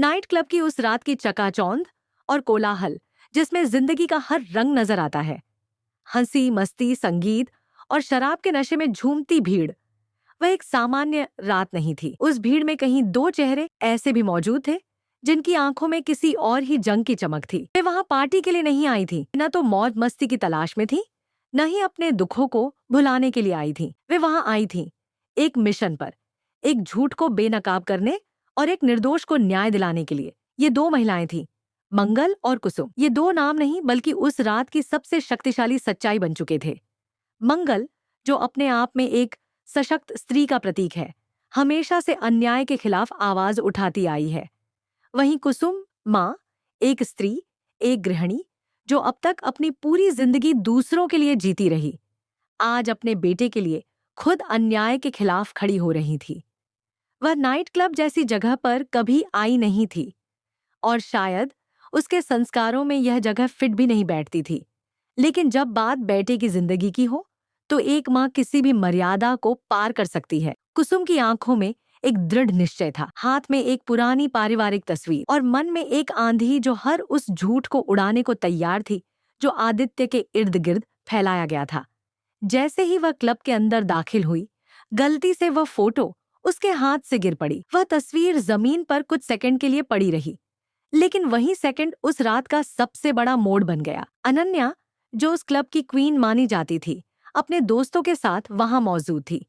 Night club की उस रात की चकाचौंध और कोलाहल जिसमें जिंदगी का हर रंग नजर आता है, हंसी मस्ती, संगीत और शराब के नशे में झूमती भीड़, वह एक सामान्य रात नहीं थी। उस भीड़ में कहीं दो चेहरे ऐसे भी मौजूद थे जिनकी आंखों में किसी और ही जंग की चमक थी। वे वहां पार्टी के लिए नहीं आई थी, न तो मौज मस्ती की तलाश में थी, न ही अपने दुखों को भुलाने के लिए आई थी। वे वहां आई थी एक मिशन पर, एक झूठ को बेनकाब करने और एक निर्दोष को न्याय दिलाने के लिए। ये दो महिलाएं थीं, मंगल और कुसुम। ये दो नाम नहीं बल्कि उस रात की सबसे शक्तिशाली सच्चाई बन चुके थे। मंगल, जो अपने आप में एक सशक्त स्त्री का प्रतीक है, हमेशा से अन्याय के खिलाफ आवाज उठाती आई है। वहीं कुसुम माँ, एक स्त्री, एक गृहिणी, जो अब तक अपनी पूरी जिंदगी दूसरों के लिए जीती रही, आज अपने बेटे के लिए खुद अन्याय के खिलाफ खड़ी हो रही थी। वह नाइट क्लब जैसी जगह पर कभी आई नहीं थी और शायद उसके संस्कारों में यह जगह फिट भी नहीं बैठती थी। लेकिन जब बात बेटे की जिंदगी की हो, तो एक माँ किसी भी मर्यादा को पार कर सकती है। कुसुम की आंखों में एक दृढ़ निश्चय था, हाथ में एक पुरानी पारिवारिक तस्वीर और मन में एक आंधी जो हर उस झूठ को उड़ाने को तैयार थी जो आदित्य के इर्द गिर्द फैलाया गया था। जैसे ही वह क्लब के अंदर दाखिल हुई, गलती से वह फोटो उसके हाथ से गिर पड़ी। वह तस्वीर जमीन पर कुछ सेकंड के लिए पड़ी रही, लेकिन वही सेकंड उस रात का सबसे बड़ा मोड़ बन गया। अनन्या, जो उस क्लब की क्वीन मानी जाती थी, अपने दोस्तों के साथ वहां मौजूद थी।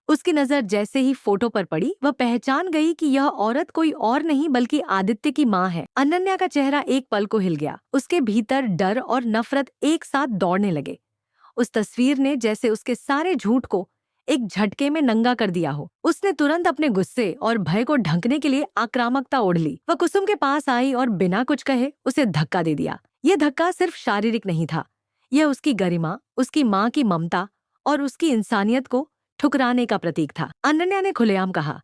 उसकी नजर जैसे ही फोटो पर पड़ी, वह पहचान गई कि यह औरत कोई और नहीं बल्कि आदित्य की माँ है। अनन्या का चेहरा एक पल को हिल गया, उसके भीतर डर और नफरत एक साथ दौड़ने लगे। उस तस्वीर ने जैसे उसके सारे झूठ को एक झटके में नंगा कर दिया हो। उसने तुरंत अपने गुस्से और भय को ढंकने के लिए आक्रामकता ओढ़ ली। वह कुसुम के पास आई और बिना कुछ कहे उसे धक्का दे दिया। यह धक्का सिर्फ शारीरिक नहीं था, यह उसकी गरिमा, उसकी माँ की ममता और उसकी इंसानियत को ठुकराने का प्रतीक था। अनन्या ने खुलेआम कहा,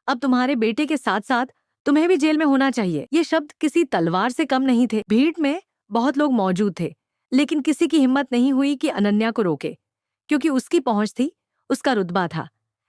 अब तुम्हारे बेटे के साथ साथ तुम्हें भी जेल में होना चाहिए। ये शब्द किसी तलवार से कम नहीं थे। भीड़ में बहुत लोग मौजूद थे, लेकिन किसी की हिम्मत नहीं हुई कि अनन्या को रोके, क्योंकि उसकी पहुंच थी, उसका रुतबा था।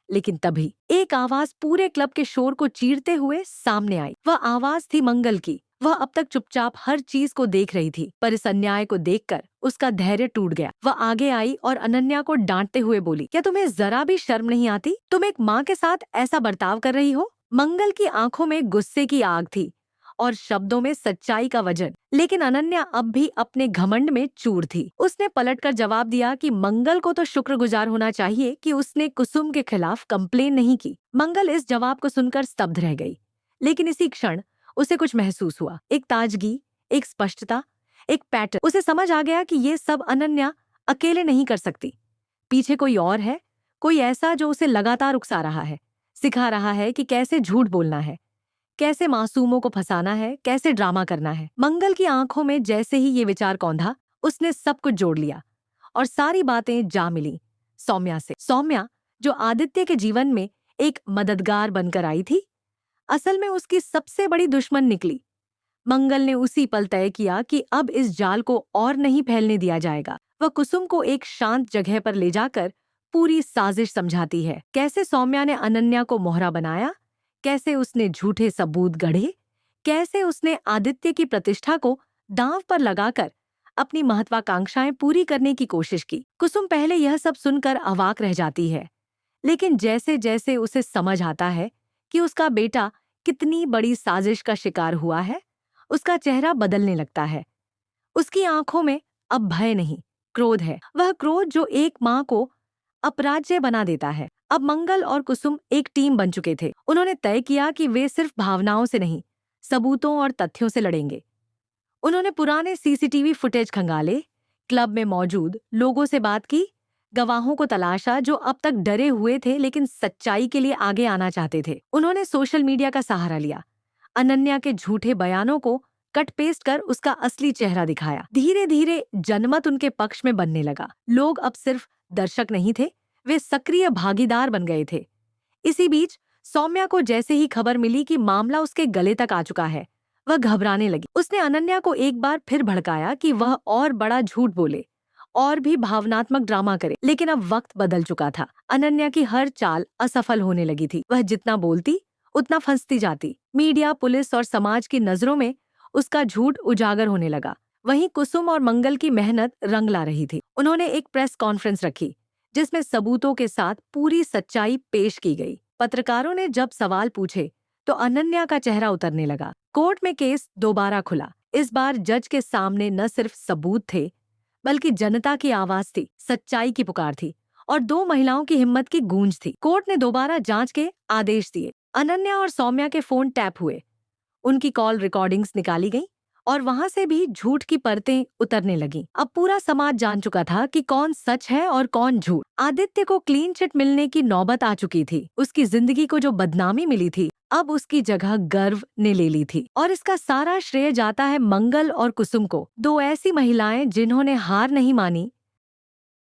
लेकिन तभी एक आवाज पूरे क्लब के शोर को चीरते हुए सामने आई। वह आवाज थी मंगल की। वह अब तक चुपचाप हर चीज को देख रही थी, पर इस अन्याय को देखकर उसका धैर्य टूट गया। वह आगे आई और अनन्या को डांटते हुए बोली, क्या तुम्हें जरा भी शर्म नहीं आती? तुम एक माँ के साथ ऐसा बर्ताव कर रही हो? मंगल की आंखों में गुस्से की आग थी और शब्दों में सच्चाई का वजन, लेकिन अनन्या अब भी अपने घमंड में चूर थी। उसने पलटकर जवाब दिया कि मंगल को तो शुक्रगुजार होना चाहिए कि उसने कुसुम के खिलाफ कंप्लेन नहीं की। मंगल इस जवाब को सुनकर स्तब्ध रह गई, लेकिन इसी क्षण उसे कुछ महसूस हुआ, एक ताजगी, एक स्पष्टता, एक पैटर्न। उसे समझ आ गया कि ये सब अनन्या अकेले नहीं कर सकती। पीछे कोई और है, कोई ऐसा जो उसे लगातार उकसा रहा है, सिखा रहा है कि कैसे झूठ बोलना है, कैसे मासूमों को फंसाना है, कैसे ड्रामा करना है। मंगल की आंखों में जैसे ही ये विचार कौंधा, उसने सब कुछ जोड़ लिया और सारी बातें जा मिली सौम्या से। सौम्या, जो आदित्य के जीवन में एक मददगार बनकर आई थी, असल में उसकी सबसे बड़ी दुश्मन निकली। मंगल ने उसी पल तय किया कि अब इस जाल को और नहीं फैलने दिया जाएगा। वह कुसुम को एक शांत जगह पर ले जाकर पूरी साजिश समझाती है। कैसे सौम्या ने अनन्या को मोहरा बनाया, कैसे उसने झूठे सबूत गढ़े, कैसे उसने आदित्य की प्रतिष्ठा को दांव पर लगाकर अपनी महत्वाकांक्षाएं पूरी करने की कोशिश की। कुसुम पहले यह सब सुनकर अवाक रह जाती है, लेकिन जैसे जैसे उसे समझ आता है कि उसका बेटा कितनी बड़ी साजिश का शिकार हुआ है, उसका चेहरा बदलने लगता है। उसकी आंखों में अब भय नहीं, क्रोध है। वह क्रोध जो एक माँ को अपराज्य बना देता है। अब मंगल और कुसुम एक टीम बन चुके थे। उन्होंने तय किया कि वे सिर्फ भावनाओं से नहीं, सबूतों और तथ्यों से लड़ेंगे। उन्होंने पुराने सीसीटीवी फुटेज खंगाले, क्लब में मौजूद लोगों से बात की, गवाहों को तलाशा जो अब तक डरे हुए थे लेकिन सच्चाई के लिए आगे आना चाहते थे। उन्होंने सोशल मीडिया का सहारा लिया, अनन्या के झूठे बयानों को कट पेस्ट कर उसका असली चेहरा दिखाया। धीरे धीरे जनमत उनके पक्ष में बनने लगा। लोग अब सिर्फ दर्शक नहीं थे, वे सक्रिय भागीदार बन गए थे। इसी बीच सौम्या को जैसे ही खबर मिली कि मामला उसके गले तक आ चुका है, वह घबराने लगी। उसने अनन्या को एक बार फिर भड़काया कि वह और बड़ा झूठ बोले और भी भावनात्मक ड्रामा करे, लेकिन अब वक्त बदल चुका था। अनन्या की हर चाल असफल होने लगी थी। वह जितना बोलती उतना फंसती जाती। मीडिया, पुलिस और समाज की नजरों में उसका झूठ उजागर होने लगा। वहीं कुसुम और मंगल की मेहनत रंग ला रही थी। उन्होंने एक प्रेस कॉन्फ्रेंस रखी जिसमें सबूतों के साथ पूरी सच्चाई पेश की गई। पत्रकारों ने जब सवाल पूछे तो अनन्या का चेहरा उतरने लगा। कोर्ट में केस दोबारा खुला। इस बार जज के सामने न सिर्फ सबूत थे, बल्कि जनता की आवाज थी, सच्चाई की पुकार थी और दो महिलाओं की हिम्मत की गूंज थी। कोर्ट ने दोबारा जांच के आदेश दिए। अनन्या और सौम्या के फोन टैप हुए, उनकी कॉल रिकॉर्डिंग्स निकाली गई और वहां से भी झूठ की परतें उतरने लगीं। अब पूरा समाज जान चुका था कि कौन सच है और कौन झूठ। आदित्य को क्लीन चिट मिलने की नौबत आ चुकी थी। उसकी जिंदगी को जो बदनामी मिली थी, अब उसकी जगह गर्व ने ले ली थी। और इसका सारा श्रेय जाता है मंगल और कुसुम को, दो ऐसी महिलाएं जिन्होंने हार नहीं मानी,